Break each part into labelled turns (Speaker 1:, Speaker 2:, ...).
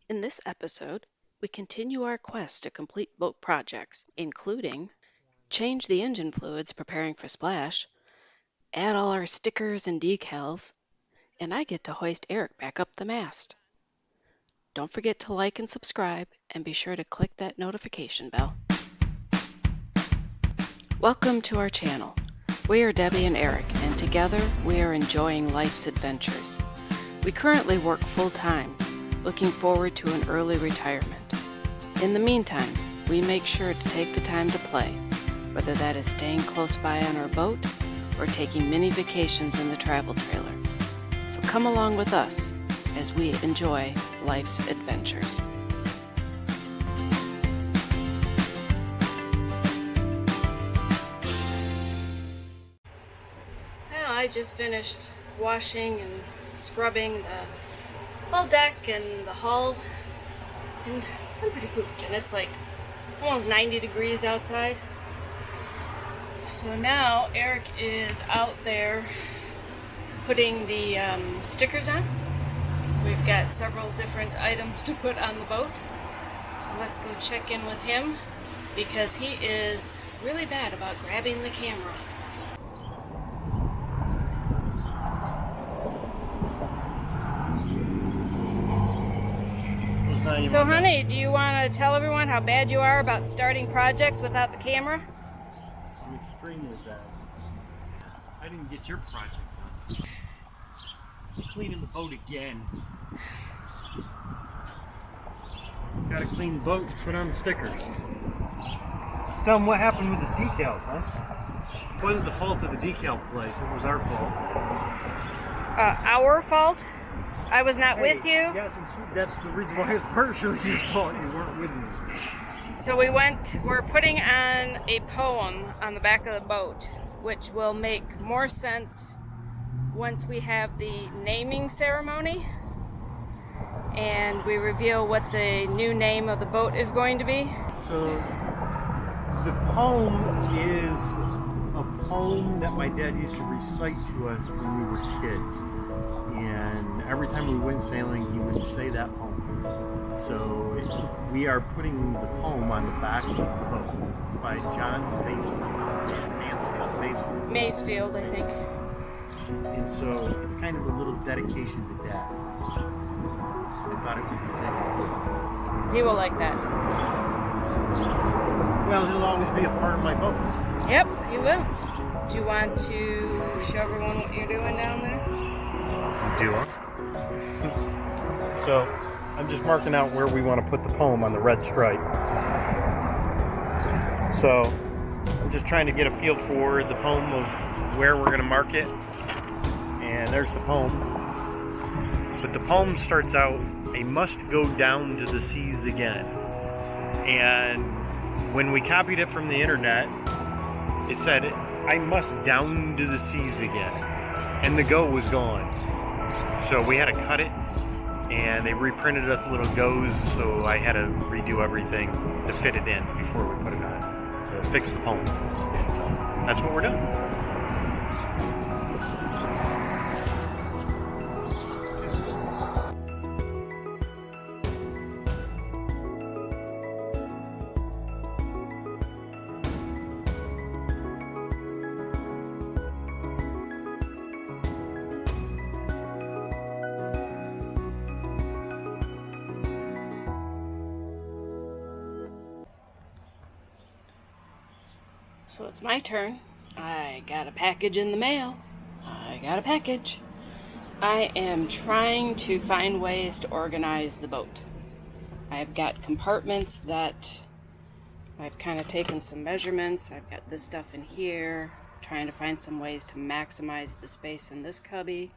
Speaker 1: In this episode, we continue our quest to complete boat projects, including change the engine fluids preparing for splash, add all our stickers and decals, and I get to hoist Eric back up the mast. Don't forget to like and subscribe, and be sure to click that notification bell. Welcome to our channel. We are Debbie and Eric, and together we are enjoying life's adventures. We currently work full-time, looking forward to an early retirement. In the meantime, we make sure to take the time to play, whether that is staying close by on our boat or taking mini vacations in the travel trailer. So come along with us as we enjoy life's adventures. Well, I just finished washing and scrubbing the whole deck and the hull, and I'm pretty pooped, and it's like almost 90 degrees outside. So now Eric is out there putting the stickers on. We've got several different items to put on the boat, so let's go check in with him because he is really bad about grabbing the camera. So honey, do you want to tell everyone how bad you are about starting projects without the camera?
Speaker 2: I'm extremely bad. I didn't get your project done. Cleaning the boat again. Gotta clean the boat, put on the stickers. Tell them what happened with the decals, huh? It wasn't the fault of the decal place, it was our fault.
Speaker 1: Our fault? I was not with you?
Speaker 2: Yes, that's the reason why it's partially your fault. You weren't with me.
Speaker 1: So we're putting on a poem on the back of the boat, which will make more sense once we have the naming ceremony and we reveal what the new name of the boat is going to be.
Speaker 2: So the poem is a poem that my dad used to recite to us when we were kids. And every time we went sailing, he would say that poem. So we are putting the poem on the back of the boat. It's by John
Speaker 1: Mansfield, I think.
Speaker 2: And so it's kind of a little dedication to Dad. I thought it would be fitting.
Speaker 1: He will like that.
Speaker 2: Well, he'll always be a part of my boat.
Speaker 1: Yep, he will. Do you want to show everyone what you're doing down there?
Speaker 2: Do you want? So I'm just marking out where we want to put the poem on the red stripe. So I'm just trying to get a feel for the poem of where we're going to mark it. And there's the poem. But the poem starts out, "I must go down to the seas again." And when we copied it from the internet, it said, "I must down to the seas again." And the go was gone. So we had to cut it, and they reprinted us little goes, so I had to redo everything to fit it in before we put it on, to fix the poem. And that's what we're doing.
Speaker 1: So it's my turn. I got a package in the mail. I am trying to find ways to organize the boat. I've got compartments that I've kind of taken some measurements. I've got this stuff in here, trying to find some ways to maximize the space in this cubby.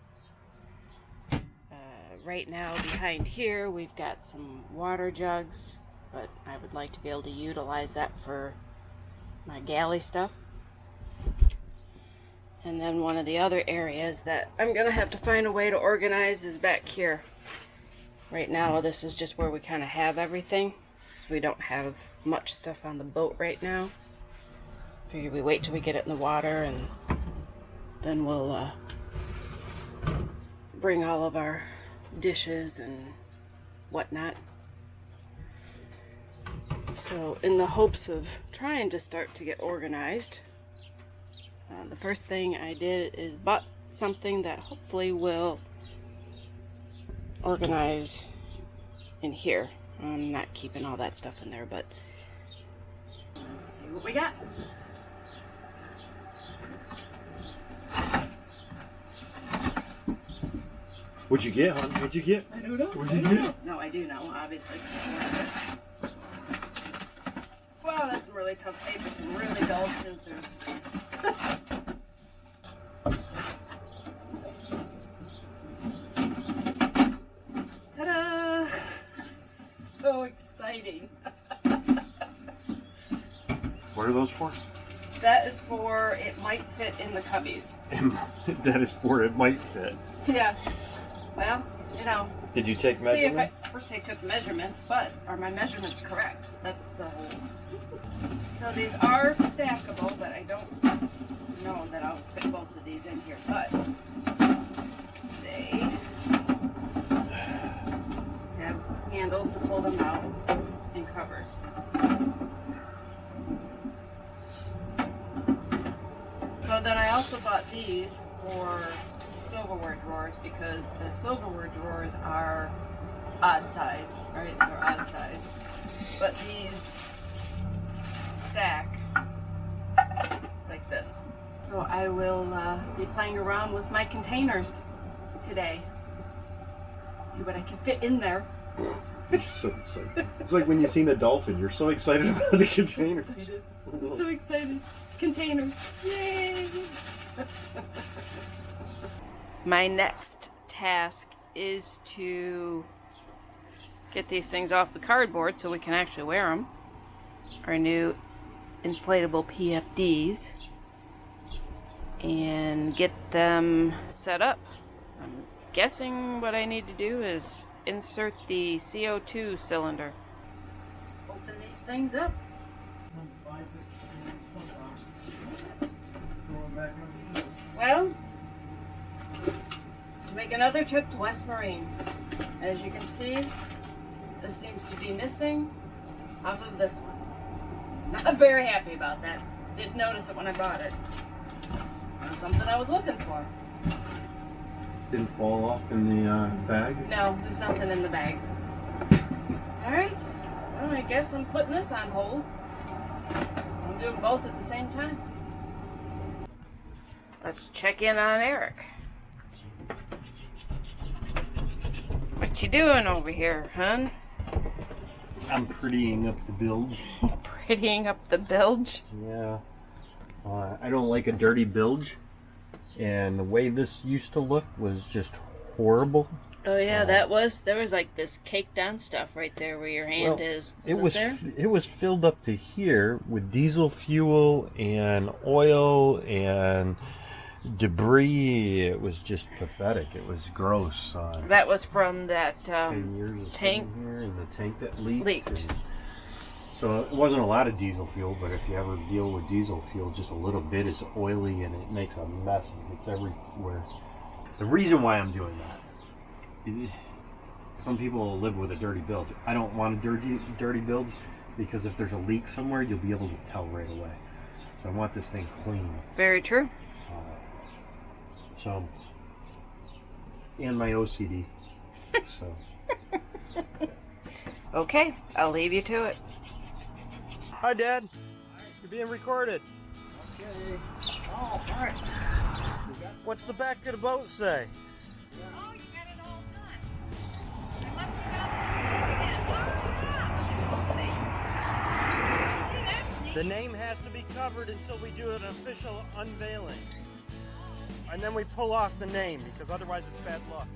Speaker 1: Right now behind here we've got some water jugs, but I would like to be able to utilize that for my galley stuff. And then one of the other areas that I'm gonna have to find a way to organize is back here. Right now this is just where we kind of have everything. We don't have much stuff on the boat right now. Figure we wait till we get it in the water, and then we'll bring all of our dishes and whatnot So in the hopes of trying to start to get organized, the first thing I did is bought something that hopefully will organize in here. I'm not keeping all that stuff in there, but let's see what we got.
Speaker 2: What'd you get, hon? What'd you get?
Speaker 1: I don't know.
Speaker 2: What'd you get?
Speaker 1: No, I do know, obviously. Wow, that's some really tough paper, some really dull scissors. Ta-da! So exciting.
Speaker 2: What are those for?
Speaker 1: That is for it might fit in the cubbies.
Speaker 2: That is for it might fit.
Speaker 1: Yeah. Well, you know.
Speaker 2: Did you take measurements?
Speaker 1: First I took measurements, but are my measurements correct? That's the whole. So these are stackable, but I don't know that I'll fit both of these in here. But they have handles to pull them out and covers. So then I also bought these for silverware drawers because the silverware drawers are odd size, right? They're odd size. But these stack like this. So I will be playing around with my containers today. See what I can fit in there.
Speaker 2: You're so excited. It's like when you seen a dolphin. You're so excited about the container.
Speaker 1: So excited. Containers. Yay! My next task is to get these things off the cardboard so we can actually wear them. Our new inflatable PFDs. And get them set up. I'm guessing what I need to do is insert the CO2 cylinder. Let's open these things up. Well, to make another trip to West Marine. As you can see, this seems to be missing off of this one. Not very happy about that. Didn't notice it when I bought it. Not something I was looking for.
Speaker 2: Didn't fall off in the bag?
Speaker 1: No, there's nothing in the bag. Alright, well, I guess I'm putting this on hold. I'll do them both at the same time. Let's check in on Eric. What you doing over here, hun?
Speaker 2: I'm prettying up the bilge.
Speaker 1: Prettying up the bilge?
Speaker 2: Yeah. I don't like a dirty bilge. And the way this used to look was just horrible.
Speaker 1: Oh yeah, there was like this caked down stuff right there where your hand is.
Speaker 2: It was filled up to here with diesel fuel and oil and debris. It was just pathetic. It was gross.
Speaker 1: That was from that
Speaker 2: 10 years of
Speaker 1: tank
Speaker 2: here, and the tank that leaked.
Speaker 1: And,
Speaker 2: so it wasn't a lot of diesel fuel, but if you ever deal with diesel fuel, just a little bit is oily and it makes a mess. It's everywhere. The reason why I'm doing that, some people live with a dirty bilge. I don't want a dirty bilge because if there's a leak somewhere, you'll be able to tell right away. So I want this thing clean.
Speaker 1: Very true.
Speaker 2: And my OCD. So.
Speaker 1: Okay, I'll leave you to it.
Speaker 2: Hi, Dad. You're being recorded.
Speaker 3: Okay. Oh, all right.
Speaker 2: What's the back of the boat say?
Speaker 1: Oh, you got it all done. I must have
Speaker 2: The name has to be covered until we do an official unveiling. And then we pull off the name because otherwise it's bad luck.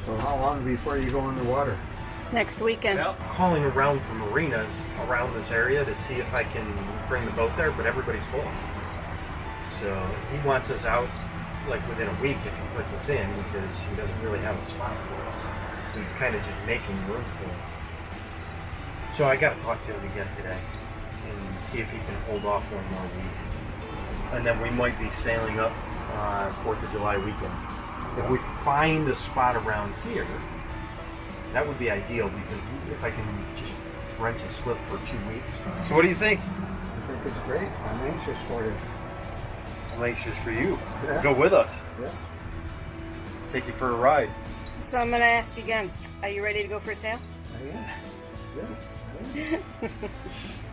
Speaker 2: So how long before you go in the water?
Speaker 1: Next weekend.
Speaker 2: Well, calling around for marinas around this area to see if I can bring the boat there, but everybody's full. So he wants us out like within a week if he puts us in because he doesn't really have a spot for us. He's kind of just making room for it. So I got to talk to him again today and see if he can hold off one more week. And then we might be sailing up 4th of July weekend. If we find a spot around here, That would be ideal because if I can just rent a slip for 2 weeks. So what do you think?
Speaker 3: I think it's great. I'm anxious for you.
Speaker 2: I'm anxious for you.
Speaker 3: Yeah.
Speaker 2: Go with us.
Speaker 3: Yeah.
Speaker 2: Take you for a ride.
Speaker 1: So I'm gonna ask again, are you ready to go for a sail?
Speaker 3: I am. Yes. I am.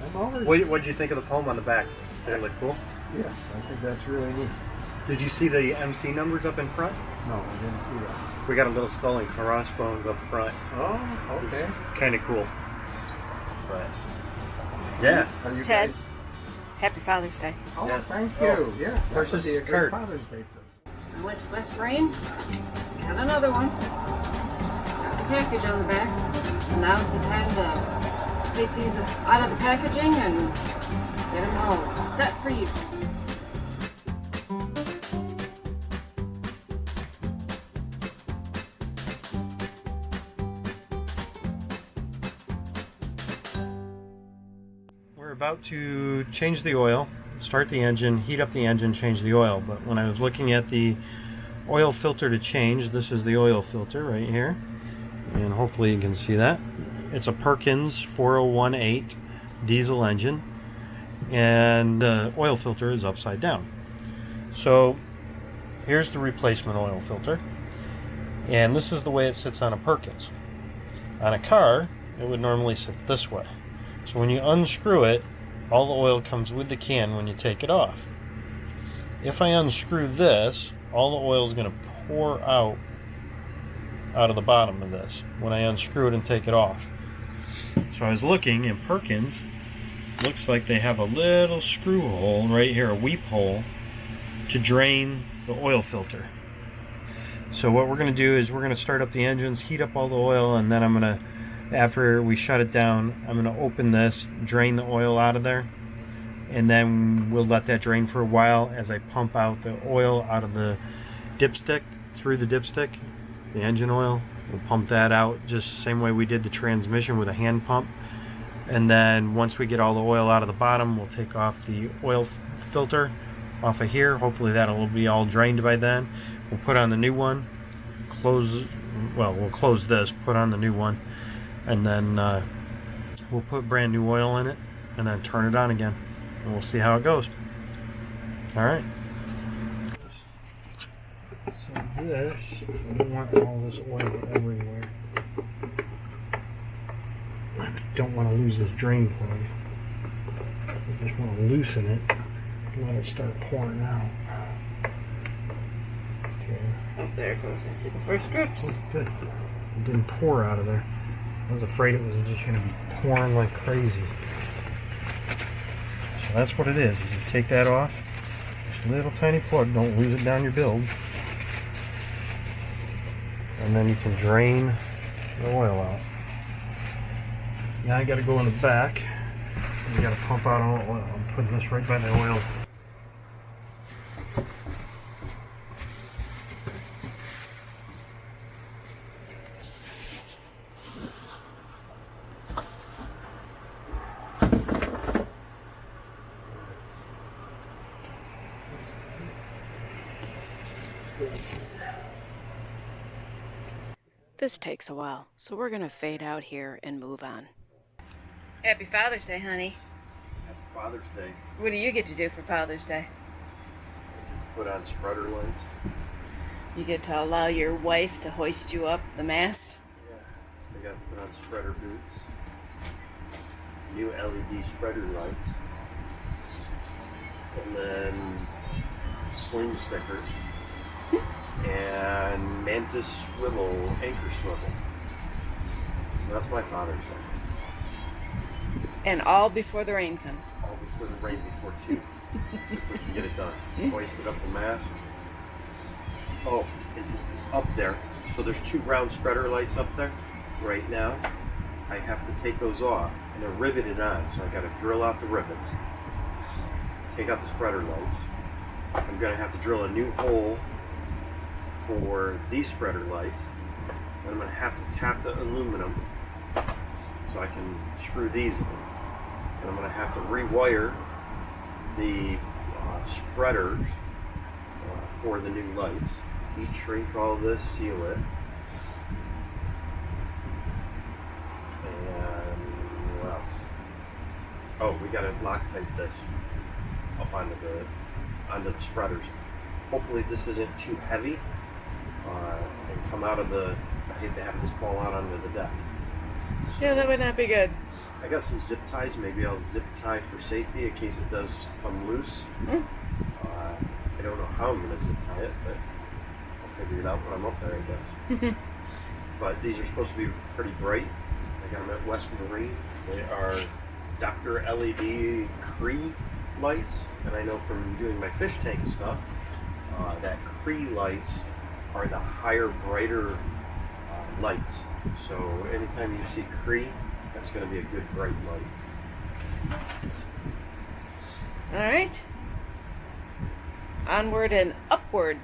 Speaker 3: I'm always.
Speaker 2: What'd you think of the poem on the back? Did it look cool?
Speaker 3: Yes, I think that's really neat.
Speaker 2: Did you see the MC numbers up in front?
Speaker 3: No, I didn't see that.
Speaker 2: We got a little skull and crossbones up front.
Speaker 3: Oh, okay.
Speaker 2: Kind of cool. But yeah.
Speaker 3: Are you
Speaker 1: Ted,
Speaker 3: guys?
Speaker 1: happy Father's Day.
Speaker 3: Oh,
Speaker 2: Yes.
Speaker 3: thank
Speaker 2: Oh.
Speaker 3: you. Yeah. That
Speaker 2: Where's
Speaker 3: would
Speaker 2: this
Speaker 3: be a great
Speaker 2: card?
Speaker 3: Father's Day present.
Speaker 1: I went to West Brain, got another one, got the package on the back, and now's the time to take these out of the packaging and get them all set for use.
Speaker 2: We're about to change the oil, start the engine, heat up the engine, change the oil. But when I was looking at the oil filter to change, this is the oil filter right here. And hopefully you can see that. It's a Perkins 4018 diesel engine. And the oil filter is upside down. So here's the replacement oil filter. And this is the way it sits on a Perkins. On a car, it would normally sit this way. So when you unscrew it, all the oil comes with the can when you take it off. If I unscrew this, all the oil is going to pour out of the bottom of this when I unscrew it and take it off. So I was looking, and Perkins looks like they have a little screw hole right here, a weep hole, to drain the oil filter. So what we're going to do is we're going to start up the engines, heat up all the oil, and then I'm going to, after we shut it down, I'm going to open this, drain the oil out of there, and then we'll let that drain for a while as I pump out the oil out of the dipstick, through the dipstick, the engine oil. We'll pump that out just the same way we did the transmission with a hand pump. And then once we get all the oil out of the bottom, we'll take off the oil filter off of here. Hopefully that'll be all drained by then. We'll put on the new one, we'll close this, put on the new one, and then we'll put brand new oil in it and then turn it on again, and we'll see how it goes. All right. So this, I don't want all this oil everywhere. I don't want to lose this drain plug. I just want to loosen it and let it start pouring out. Okay.
Speaker 1: Oh, there it goes. I see the first drips.
Speaker 2: Oh, good. It didn't pour out of there. I was afraid it was just going to be pouring like crazy. So that's what it is. You take that off. Just a little tiny plug. Don't lose it down your build. And then you can drain the oil out. Now I got to go in the back. You got to pump out all the oil. I'm putting this right by the oil.
Speaker 4: This takes a while, so we're gonna fade out here and move on.
Speaker 1: Happy Father's Day, honey.
Speaker 2: Happy Father's Day.
Speaker 1: What do you get to do for Father's Day?
Speaker 2: Put on spreader lights.
Speaker 1: You get to allow your wife to hoist you up the mast.
Speaker 2: Yeah. I got to put on spreader boots. New LED spreader lights. And then sling stickers. And mantis swivel, anchor swivel. So that's my Father's Day.
Speaker 1: And all before the rain comes.
Speaker 2: All before the rain, before 2. If we can get it done. Hoisted up the mast. Oh, it's up there. So there's 2 brown spreader lights up there right now. I have to take those off, and they're riveted on, so I got to drill out the rivets. Take out the spreader lights. I'm going to have to drill a new hole for these spreader lights, and I'm going to have to tap the aluminum so I can screw these in. And I'm going to have to rewire the spreaders for the new lights. Heat shrink all this, seal it.
Speaker 3: oh, we gotta Loctite this up onto the spreaders. Hopefully this isn't too heavy and come out of the. I hate to have this fall out onto the deck. So,
Speaker 1: Yeah, that would not be good.
Speaker 3: I got some zip ties. Maybe I'll zip tie for safety in case it does come loose. I don't know how I'm going to zip tie it, but I'll figure it out when I'm up there, I guess. But these are supposed to be pretty bright. I got them at West Marine. They are Dr. LED Cree lights, and I know from doing my fish tank stuff that Cree lights are the higher, brighter lights. So anytime you see Cree, that's going to be a good bright light.
Speaker 1: All right. Onward and upward.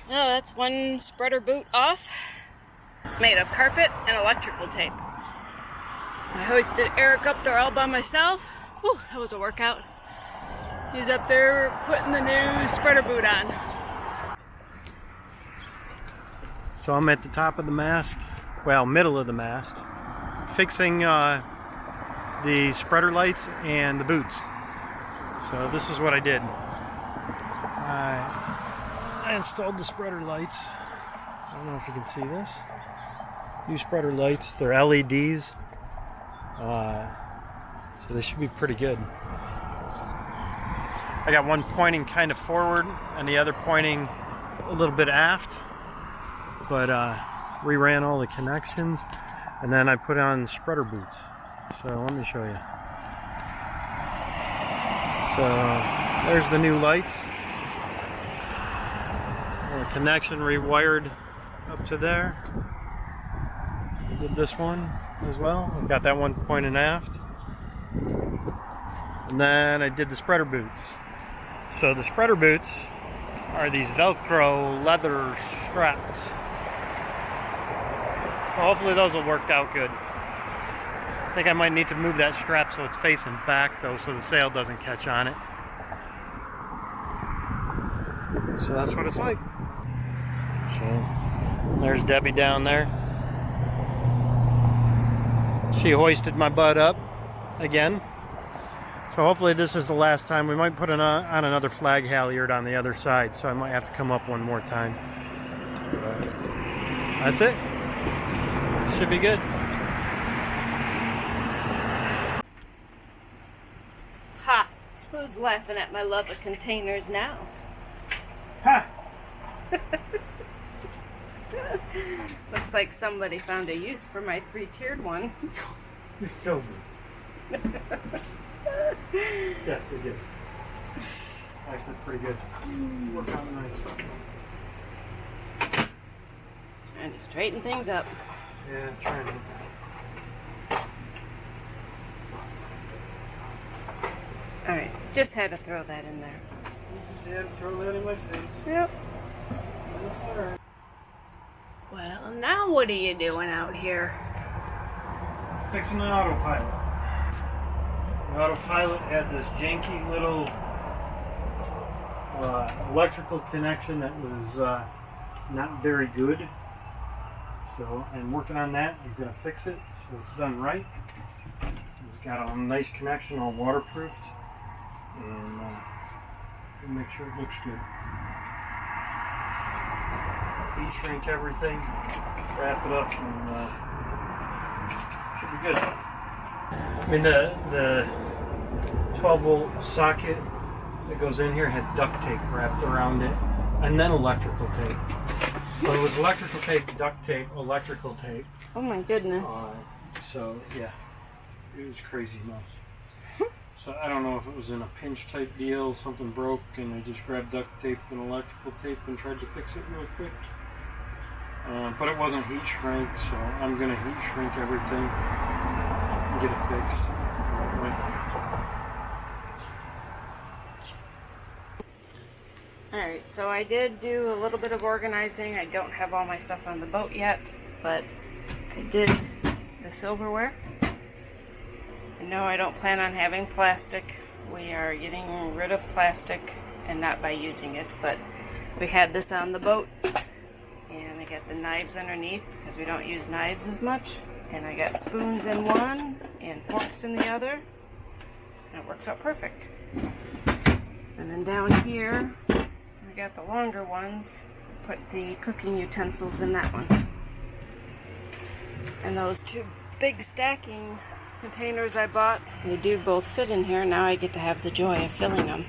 Speaker 1: Oh, that's one spreader boot off. It's made of carpet and electrical tape. I hoisted Eric up there all by myself. Whew, that was a workout. He's up there putting the new spreader boot on.
Speaker 2: So I'm at the top of the mast, well, middle of the mast, fixing the spreader lights and the boots. So this is what I did. I installed the spreader lights. I don't know if you can see this. New spreader lights, they're LEDs. So they should be pretty good. I got one pointing kind of forward and the other pointing a little bit aft. But reran all the connections and then I put on spreader boots. So let me show you. So there's the new lights. The connection rewired up to there. I did this one as well. I got that one pointing aft. And then I did the spreader boots. So the spreader boots are these Velcro leather straps. Well, hopefully those will work out good. I think I might need to move that strap so it's facing back though, so the sail doesn't catch on it. So that's what it's like. So there's Debbie down there. She hoisted my butt up again. So hopefully this is the last time. We might put on another flag halyard on the other side, so I might have to come up one more time. But that's it. Should be good.
Speaker 1: Ha! Who's laughing at my love of containers now?
Speaker 2: Ha!
Speaker 1: Looks like somebody found a use for my 3-tiered one.
Speaker 2: You filled me. Yes, they did. Actually, pretty good. Worked out nice.
Speaker 1: Trying to straighten things up.
Speaker 2: Yeah, trying to.
Speaker 1: Alright, just had to throw that in there.
Speaker 2: You just had to throw that in my face.
Speaker 1: Yep.
Speaker 2: That's alright.
Speaker 1: Well, now what are you doing out here?
Speaker 2: Fixing an autopilot. The autopilot had this janky little electrical connection that was not very good. So I'm working on that. I'm going to fix it so it's done right. It's got a nice connection, all waterproofed, and we'll make sure it looks good. Heat shrink everything, wrap it up, and should be good. I mean, the 12-volt socket that goes in here had duct tape wrapped around it, and then electrical tape. So it was electrical tape, duct tape, electrical tape.
Speaker 1: Oh my goodness.
Speaker 2: So yeah, it was crazy nuts. So I don't know if it was in a pinch type deal, something broke, and I just grabbed duct tape and electrical tape and tried to fix it real quick. But it wasn't heat shrink, so I'm gonna heat shrink everything and get it fixed.
Speaker 1: Alright, so I did do a little bit of organizing. I don't have all my stuff on the boat yet, but I did the silverware. And no, I don't plan on having plastic. We are getting rid of plastic, and not by using it, but we had this on the boat. And I got the knives underneath because we don't use knives as much. And I got spoons in one and forks in the other. And it works out perfect. And then down here, we got the longer ones. Put the cooking utensils in that one. And those two big stacking containers I bought, they do both fit in here. Now I get to have the joy of filling them.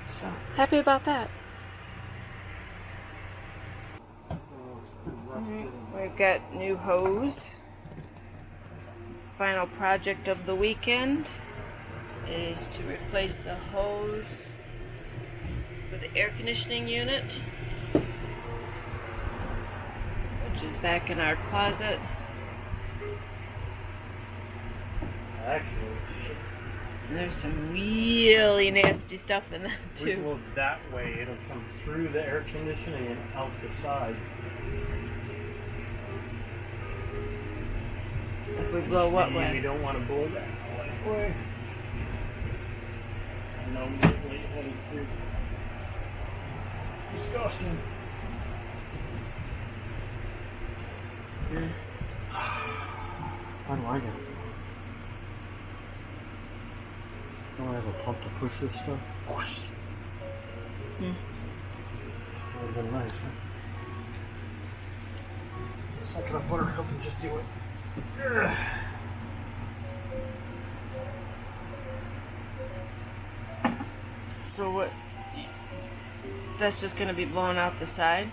Speaker 1: So, happy about that. We've got new hose. Final project of the weekend is to replace the hose for the air conditioning unit, which is back in our closet.
Speaker 2: Actually,
Speaker 1: And there's some really nasty stuff in that
Speaker 2: we
Speaker 1: too.
Speaker 2: go that way. It'll come through the air conditioning and out the side.
Speaker 1: If we blow what
Speaker 2: We
Speaker 1: way?
Speaker 2: don't want to blow that way. I know I'm getting lightheaded too. It's disgusting. How do I get it? Don't I have a pump to push this stuff? That would have been nice, huh? Suck it up, Buttercup, and just do it.
Speaker 1: So what? That's just going to be blown out the side?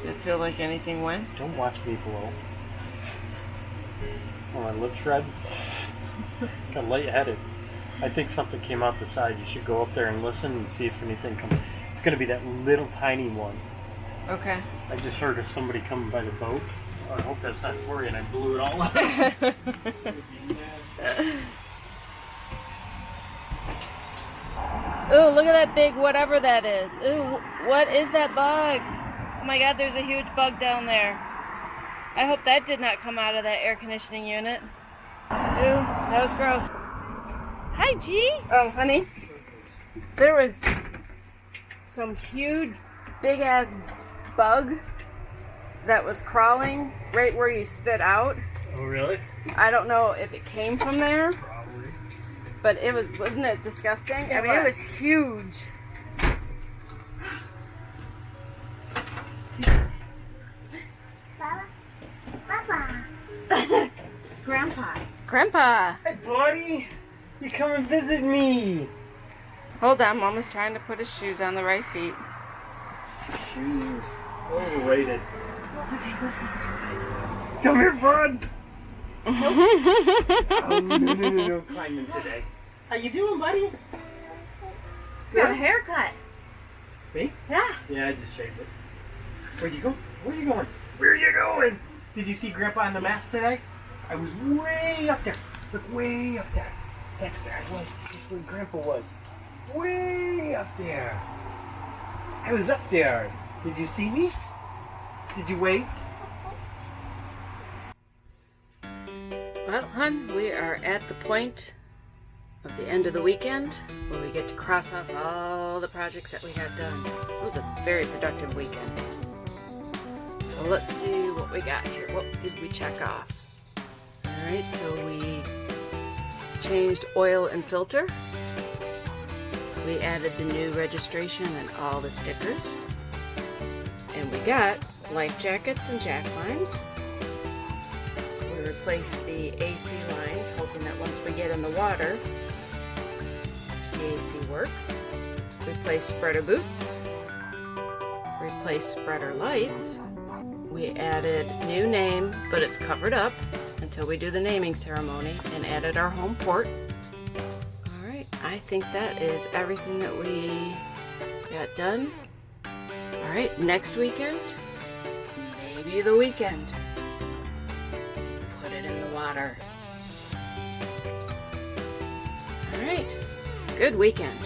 Speaker 1: Did it feel like anything went?
Speaker 2: Don't watch me blow. Oh, my lips red. Got lightheaded. I think something came out the side. You should go up there and listen and see if anything comes. It's going to be that little tiny one.
Speaker 1: Okay.
Speaker 2: I just heard of somebody coming by the boat. Oh, I hope that's not Tori and I blew it all out.
Speaker 1: Ooh, look at that big whatever that is. Ooh, what is that bug? Oh my god, there's a huge bug down there. I hope that did not come out of that air conditioning unit. Ooh, that was gross. Hi, G. Oh, honey. There was some huge, big-ass bug that was crawling right where you spit out.
Speaker 2: Oh, really?
Speaker 1: I don't know if it came from there, but it was, wasn't it disgusting? I mean, it was huge. Grandpa.
Speaker 2: Hey, buddy. You come and visit me.
Speaker 1: Hold on, Mama's trying to put his shoes on the right feet.
Speaker 2: Shoes. Overrated. Come here, bud. Oh, no, climbing today. How you doing, buddy?
Speaker 1: Got a haircut.
Speaker 2: Me?
Speaker 1: Yes.
Speaker 2: Yeah, I just shaved it. Where'd you go? Where you going? Where are you going? Did you see Grandpa on the mast today? I was way up there. Look, way up there. That's where I was. That's where Grandpa was. Way up there. I was up there. Did you see me? Did you wave?
Speaker 1: Well, hun, we are at the point of the end of the weekend where we get to cross off all the projects that we got done. It was a very productive weekend. So let's see what we got here. What did we check off? Alright, so we changed oil and filter. We added the new registration and all the stickers. And we got life jackets and jack lines. We replaced the AC lines, hoping that once we get in the water, the AC works. Replaced spreader boots. Replaced spreader lights. We added new name, but it's covered up until we do the naming ceremony, and added our home port. Alright, I think that is everything that we got done. Alright, next weekend, maybe the weekend, put it in the water. Alright, good weekend.